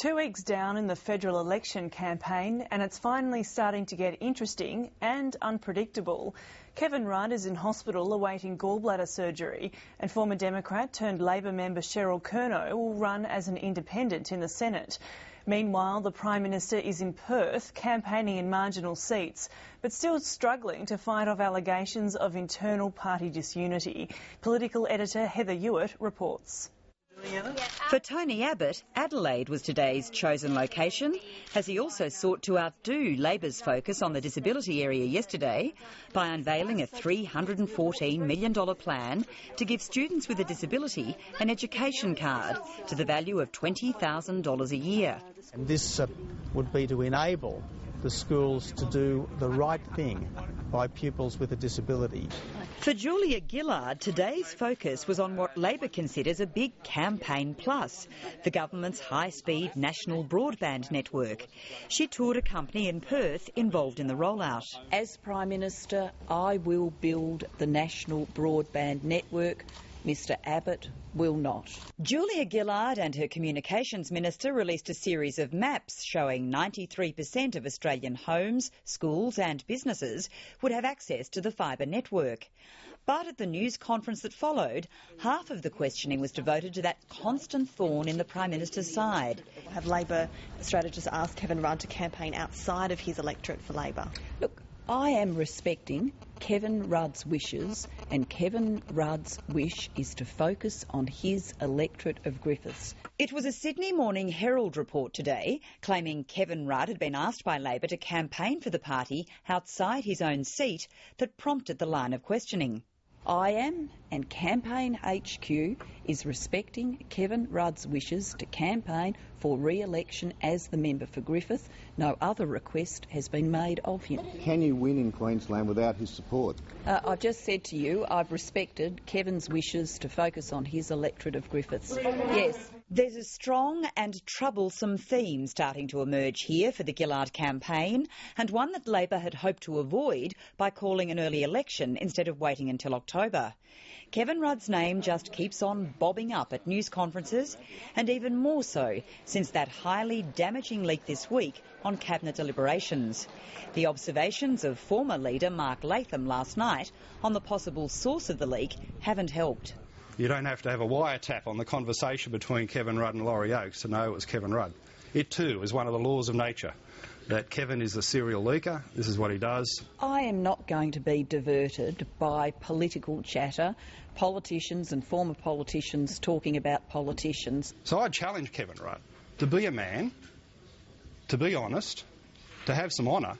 2 weeks down in the federal election campaign, and it's finally starting to get interesting and unpredictable. Kevin Rudd is in hospital awaiting gallbladder surgery, and former Democrat turned Labor member Cheryl Kernot will run as an independent in the Senate. Meanwhile, the Prime Minister is in Perth, campaigning in marginal seats, but still struggling to fight off allegations of internal party disunity. Political editor Heather Hewitt reports. For Tony Abbott, Adelaide was today's chosen location, as he also sought to outdo Labor's focus on the disability area yesterday by unveiling a $314 million plan to give students with a disability an education card to the value of $20,000 a year. And this would be to enable the schools to do the right thing by pupils with a disability. For Julia Gillard, today's focus was on what Labor considers a big campaign plus, the government's high-speed national broadband network. She toured a company in Perth involved in the rollout. As Prime Minister, I will build the national broadband network. Mr Abbott will not. Julia Gillard and her Communications Minister released a series of maps showing 93% of Australian homes, schools and businesses would have access to the fibre network. But at the news conference that followed, half of the questioning was devoted to that constant thorn in the Prime Minister's side. Have Labor strategists asked Kevin Rudd to campaign outside of his electorate for Labor? Look, I am respecting Kevin Rudd's wishes, and Kevin Rudd's wish is to focus on his electorate of Griffiths. It was a Sydney Morning Herald report today claiming Kevin Rudd had been asked by Labor to campaign for the party outside his own seat that prompted the line of questioning. I am, and Campaign HQ is respecting Kevin Rudd's wishes to campaign for re-election as the member for Griffith. No other request has been made of him. Can you win in Queensland without his support? I've just said to you, I've respected Kevin's wishes to focus on his electorate of Griffiths. Yes. There's a strong and troublesome theme starting to emerge here for the Gillard campaign, and one that Labor had hoped to avoid by calling an early election instead of waiting until October. Kevin Rudd's name just keeps on bobbing up at news conferences, and even more so since that highly damaging leak this week on Cabinet deliberations. The observations of former leader Mark Latham last night on the possible source of the leak haven't helped. You don't have to have a wiretap on the conversation between Kevin Rudd and Laurie Oakes to know it was Kevin Rudd. It too is one of the laws of nature, that Kevin is the serial leaker. This is what he does. I am not going to be diverted by political chatter, politicians and former politicians talking about politicians. So I challenge Kevin Rudd to be a man, to be honest, to have some honour,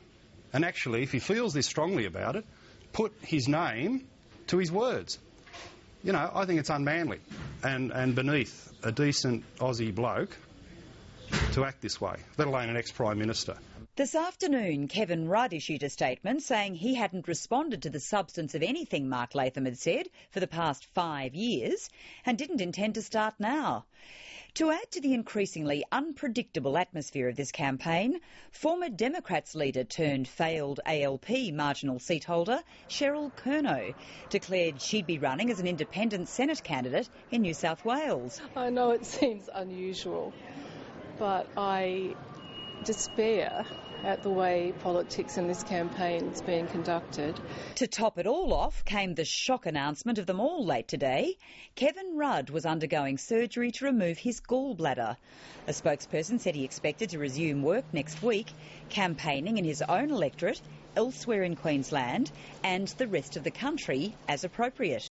and actually, if he feels this strongly about it, put his name to his words. You know, I think it's unmanly and beneath a decent Aussie bloke to act this way, let alone an ex-Prime Minister. This afternoon, Kevin Rudd issued a statement saying he hadn't responded to the substance of anything Mark Latham had said for the past 5 years and didn't intend to start now. To add to the increasingly unpredictable atmosphere of this campaign, former Democrats leader turned failed ALP marginal seat holder Cheryl Kernot declared she'd be running as an independent Senate candidate in New South Wales. I know it seems unusual, but I despair at the way politics in this campaign is being conducted. To top it all off came the shock announcement of them all late today. Kevin Rudd was undergoing surgery to remove his gallbladder. A spokesperson said he expected to resume work next week, campaigning in his own electorate, elsewhere in Queensland and the rest of the country as appropriate.